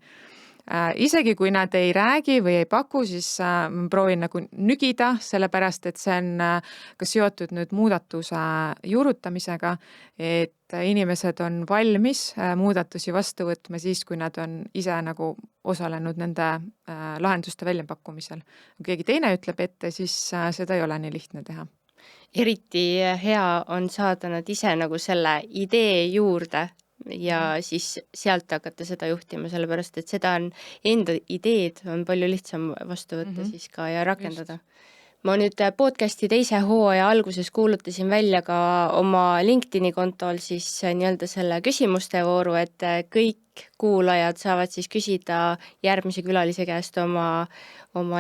Isegi kui nad ei räägi või ei paku, siis ma proovin nagu nügida, sellepärast et see on ka seotud nüüd muudatuse juurutamisega, et inimesed on valmis muudatusi vastu võtma siis, kui nad on ise nagu osalenud nende lahenduste väljapakkumisel. Kui keegi teine ütleb ette, siis seda ei ole nii lihtne teha. Eriti hea on saada nad ise nagu selle idee juurde ja siis sealt hakata seda juhtima, sellepärast et seda on enda ideed on palju lihtsam vastu võtta siis ka ja rakendada. Ma nüüd podcasti teise hooaja alguses kuulutasin välja ka oma LinkedIni kontol siis nii-öelda selle küsimuste vooru, et kõik kuulajad saavad siis küsida järgmise külalise käest oma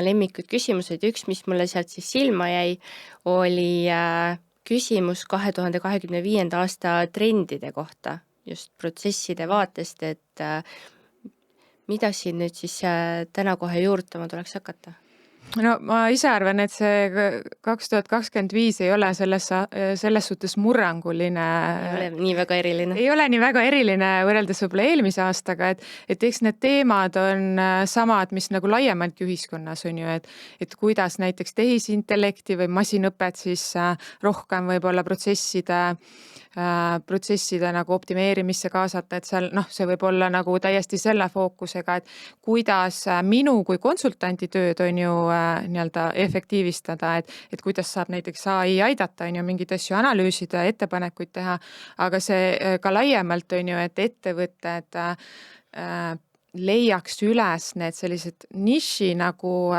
lemmikud küsimused. Üks, mis mulle sealt siis silma jäi, oli küsimus 2025. aasta trendide kohta, just protsesside vaatest, et mida siin nüüd siis täna kohe juurutama tuleks hakata? No ma ise arvan, et see 2025 ei ole selles suhtes murranguline. Ei ole nii väga eriline. Ei ole nii väga eriline võrreldes võib-olla eelmise aastaga, et eks need teemad on samad, mis nagu laiemaltki ühiskonnas on ju, et kuidas näiteks tehisintellekti või masinõpet siis rohkem võib-olla protsesside nagu optimeerimisse kaasata, et seal see võib olla nagu täiesti selle fookusega, et kuidas minu kui konsultanti tööd on ju nii-öelda efektiivistada, et kuidas saab näiteks AI aidata, on ju, mingeid asju analüüsida, ettepanekuid teha, aga see ka laiemalt on ju, et ettevõtted leiaks üles need sellised niši nagu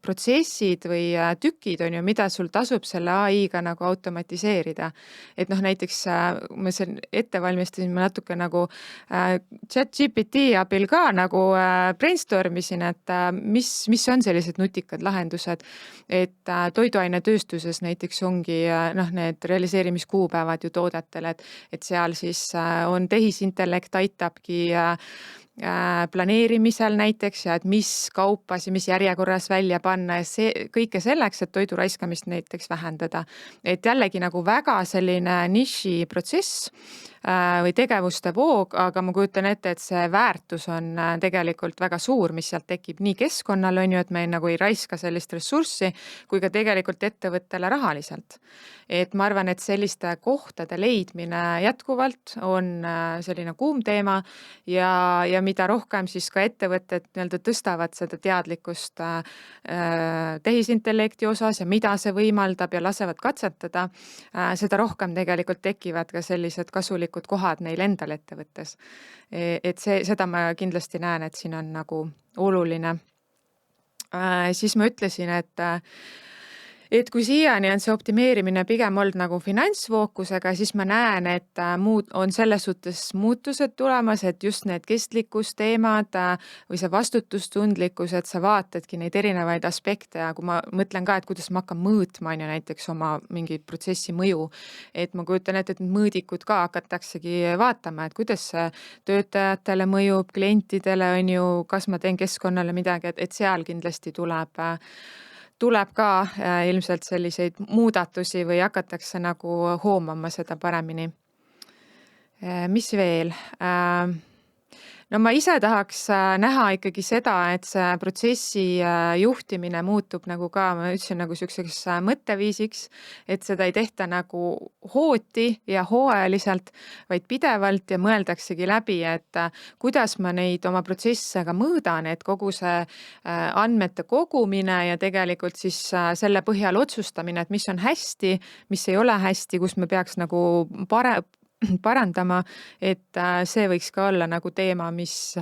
protsessid või tükid on ju, mida sul tasub selle AI-ga nagu automatiseerida. Et näiteks ma siin ette valmistasin, ma natuke nagu ChatGPT abil ka nagu brainstormisin, et mis on sellised nutikad lahendused, et toiduainetööstuses näiteks ongi need realiseerimiskuupäevad ju toodetel, et seal siis on tehisintellekt aitabki planeerimisel näiteks ja et mis kaupas ja mis järjekorras välja panna ja kõike selleks, et toidu raiskamist näiteks vähendada. Et jällegi nagu väga selline niši protsess või tegevuste voog, aga ma kujutan ette, et see väärtus on tegelikult väga suur, mis sealt tekib nii keskkonnal on ju, et me nagu ei raiska sellist ressurssi, kui ka tegelikult ettevõttele rahaliselt. Et ma arvan, et selliste kohtade leidmine jätkuvalt on selline kuum teema ja mida rohkem siis ka ettevõtted nii-öelda tõstavad seda teadlikkust tehisintellekti osas ja mida see võimaldab ja lasevad katsetada, seda rohkem tegelikult tekivad ka sellised kasulikud kohad neil endal ettevõttes. Et seda ma kindlasti näen, et siin on nagu oluline. Siis ma ütlesin, et kui siiani on see optimeerimine pigem olnud nagu finantsfookusega, siis ma näen, et on selles suhtes muutused tulemas, et just need kestlikkusteemad või see vastutustundlikkus, et sa vaatadki neid erinevaid aspekte ja kui ma mõtlen ka, et kuidas ma hakkan mõõtma näiteks oma mingi protsessi mõju, et ma kujutan ette, et mõõdikud ka hakataksegi vaatama, et kuidas see töötajatele mõjub, klientidele on ju, kas ma teen keskkonnale midagi, et seal kindlasti tuleb ka ilmselt selliseid muudatusi või hakatakse nagu hoomama seda paremini. Mis veel? No ma ise tahaks näha ikkagi seda, et see protsessi juhtimine muutub nagu ka, ma ütlesin, nagu siukseks mõtteviisiks, et seda ei tehta nagu hooti ja hooajaliselt, vaid pidevalt ja mõeldaksegi läbi, et kuidas ma neid oma protsesse ka mõõdan, et kogu see andmete kogumine ja tegelikult siis selle põhjal otsustamine, et mis on hästi, mis ei ole hästi, kus me peaks nagu parandama, et see võiks ka olla nagu teema, mis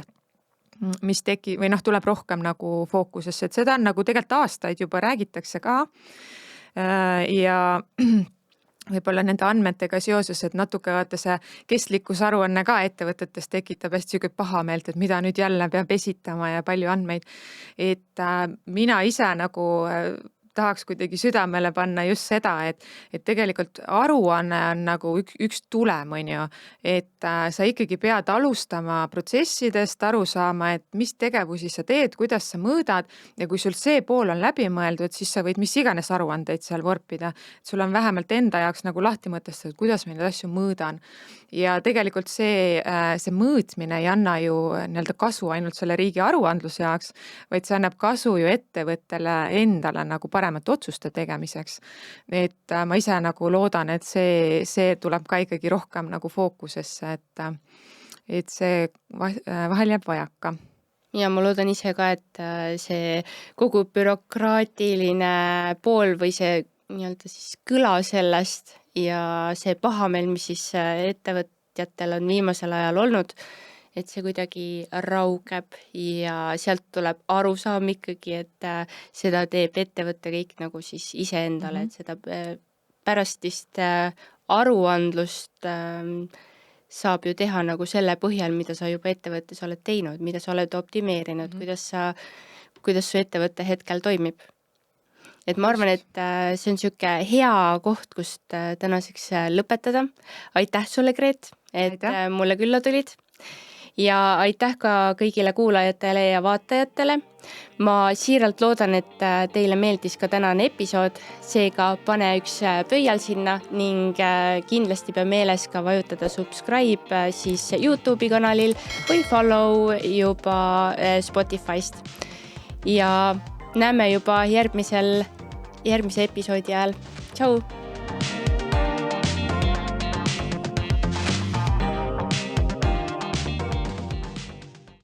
või tuleb rohkem nagu fookusesse, et seda on nagu tegelikult aastaid juba räägitakse ka. Ja võib-olla nende andmetega seoses, et natuke vaata see kestlikkusaruanne ka ettevõtetes tekitab hästi siuke pahameelt, et mida nüüd jälle peab esitama ja palju andmeid. Et mina ise nagu tahaks kuidagi südamele panna just seda, et tegelikult aruanne on nagu üks tulem, on ju, et sa ikkagi pead alustama protsessidest, aru saama, et mis tegevusi sa teed, kuidas sa mõõdad ja kui sul see pool on läbi mõeldud, siis sa võid mis iganes aruandeid seal vorpida. Sul on vähemalt enda jaoks nagu lahti mõtestada, kuidas ma neid asju mõõdan. Ja tegelikult see mõõtmine ei anna ju nii-öelda kasu ainult selle riigi aruandluse jaoks, vaid see annab kasu ju ettevõttele endale nagu paremat otsuste tegemiseks. Et ma ise nagu loodan, et see tuleb ka ikkagi rohkem nagu fookusesse, et see vahel jääb vajaka. Ja ma loodan ise ka, et see kogu bürokraatiline pool või see nii-öelda siis kõla sellest ja see pahameel, mis siis ettevõtjatel on viimasel ajal olnud, et see kuidagi raugeb ja sealt tuleb arusaam ikkagi, et seda teeb ettevõtte kõik nagu siis iseendale, et seda pärastist aruandlust saab ju teha nagu selle põhjal, mida sa juba ettevõttes oled teinud, mida sa oled optimeerinud, kuidas su ettevõtte hetkel toimib. Et ma arvan, et see on siuke hea koht, kust tänaseks lõpetada. Aitäh sulle, Greet, et mulle külla tulid. Ja aitäh ka kõigile kuulajatele ja vaatajatele. Ma siiralt loodan, et teile meeldis ka tänane episood, seega pane üks pöial sinna ning kindlasti pea meeles ka vajutada subscribe siis YouTube'i kanalil või follow juba Spotify'st. Ja näeme juba järgmise episoodi ajal. Tšau!